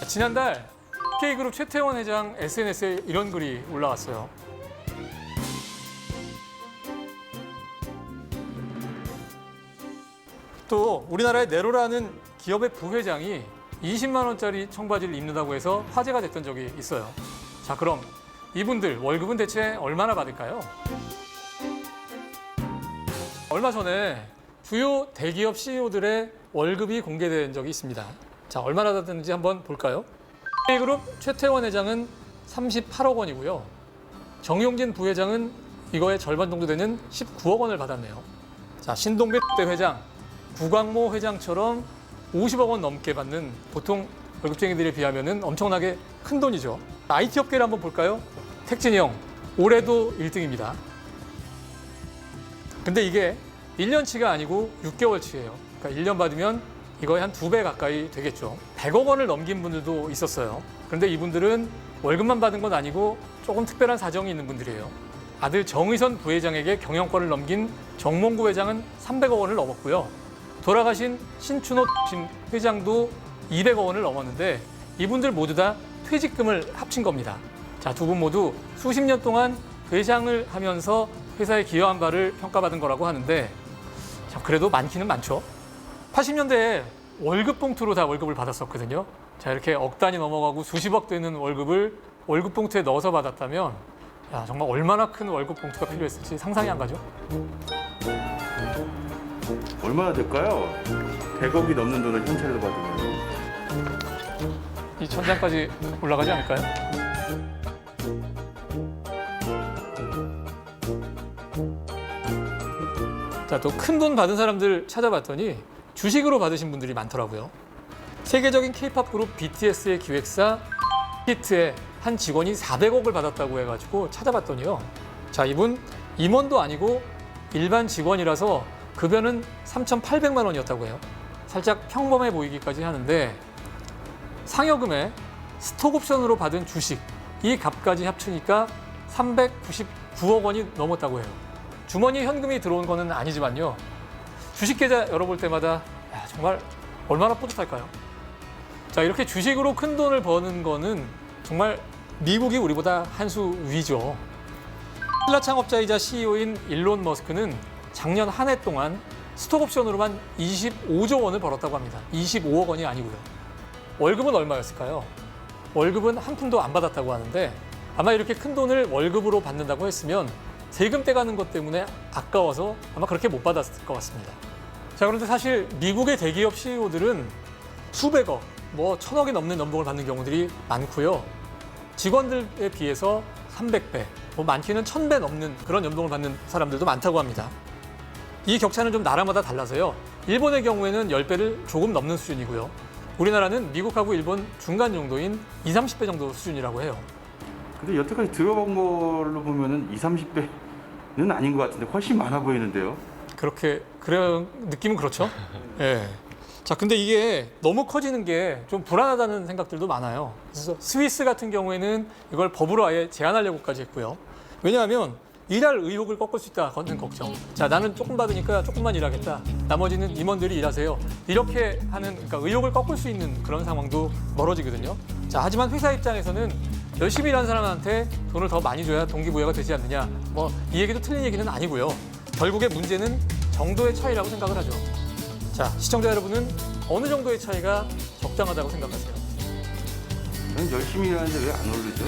지난달 K그룹 최태원 회장 SNS에 이런 글이 올라왔어요. 또 우리나라의 네로라는 기업의 부회장이 20만 원짜리 청바지를 입는다고 해서 화제가 됐던 적이 있어요. 자, 그럼 이분들 월급은 대체 얼마나 받을까요? 얼마 전에 주요 대기업 CEO들의 월급이 공개된 적이 있습니다. 자, 얼마나 받았는지 한번 볼까요? K그룹 최태원 회장은 38억 원이고요. 정용진 부회장은 이거의 절반 정도 되는 19억 원을 받았네요. 자, 신동빈 회장, 구광모 회장처럼 50억 원 넘게 받는 보통 월급쟁이들에 비하면 엄청나게 큰 돈이죠. IT 업계를 한번 볼까요? 택진이 형, 올해도 1등입니다. 근데 이게 1년치가 아니고 6개월치예요. 그러니까 1년 받으면 이거의 한 2배 가까이 되겠죠. 100억 원을 넘긴 분들도 있었어요. 그런데 이분들은 월급만 받은 건 아니고 조금 특별한 사정이 있는 분들이에요. 아들 정의선 부회장에게 경영권을 넘긴 정몽구 회장은 300억 원을 넘었고요. 돌아가신 신춘호 회장도 200억 원을 넘었는데 이분들 모두 다 퇴직금을 합친 겁니다. 자, 두 분 모두 수십 년 동안 회장을 하면서 회사에 기여한 바를 평가받은 거라고 하는데 자, 그래도 많기는 많죠. 80년대에 월급 봉투로 다 월급을 받았었거든요. 자, 이렇게 억 단위 넘어가고 수십억 되는 월급을 월급 봉투에 넣어서 받았다면 야, 정말 얼마나 큰 월급 봉투가 필요했을지 상상이 안 가죠. 얼마나 될까요? 100억이 넘는 돈을 현찰로 받으면. 이 천장까지 올라가지 않을까요? 자, 또 큰 돈 받은 사람들 찾아봤더니 주식으로 받으신 분들이 많더라고요. 세계적인 K-팝 그룹 BTS의 기획사 히트의 한 직원이 400억을 받았다고 해가지고 찾아봤더니요. 자, 이분 임원도 아니고 일반 직원이라서 급여는 3,800만 원이었다고 해요. 살짝 평범해 보이기까지 하는데 상여금에 스톡옵션으로 받은 주식, 이 값까지 합치니까 399억 원이 넘었다고 해요. 주머니에 현금이 들어온 거는 아니지만요. 주식 계좌 열어볼 때마다 야, 정말 얼마나 뿌듯할까요? 자, 이렇게 주식으로 큰 돈을 버는 거는 정말 미국이 우리보다 한 수 위죠. 테슬라 창업자이자 CEO인 일론 머스크는 작년 한 해 동안 스톡옵션으로만 25조 원을 벌었다고 합니다. 25억 원이 아니고요. 월급은 얼마였을까요? 월급은 한 푼도 안 받았다고 하는데 아마 이렇게 큰 돈을 월급으로 받는다고 했으면 세금 떼가는 것 때문에 아까워서 아마 그렇게 못 받았을 것 같습니다. 자, 그런데 사실 미국의 대기업 CEO들은 수백억, 뭐 천억이 넘는 연봉을 받는 경우들이 많고요. 직원들에 비해서 300배, 뭐 많게는 1000배 넘는 그런 연봉을 받는 사람들도 많다고 합니다. 이 격차는 좀 나라마다 달라서요. 일본의 경우에는 10배를 조금 넘는 수준이고요. 우리나라는 미국하고 일본 중간 정도인 20, 30배 정도 수준이라고 해요. 근데 여태까지 들어본 걸로 보면은 20, 30배는 아닌 것 같은데 훨씬 많아 보이는데요. 그런 느낌은 그렇죠. 예. 자, 근데 이게 너무 커지는 게 좀 불안하다는 생각들도 많아요. 그래서 스위스 같은 경우에는 이걸 법으로 아예 제한하려고까지 했고요. 왜냐하면 일할 의욕을 꺾을 수 있다는 걱정. 자, 나는 조금 받으니까 조금만 일하겠다. 나머지는 임원들이 일하세요. 이렇게 하는, 그러니까 의욕을 꺾을 수 있는 그런 상황도 멀어지거든요. 자, 하지만 회사 입장에서는 열심히 일하는 사람한테 돈을 더 많이 줘야 동기부여가 되지 않느냐. 뭐 이 얘기도 틀린 얘기는 아니고요. 결국의 문제는 정도의 차이라고 생각을 하죠. 자, 시청자 여러분은 어느 정도의 차이가 적당하다고 생각하세요? 저는 열심히 일하는데 왜 안 오르죠?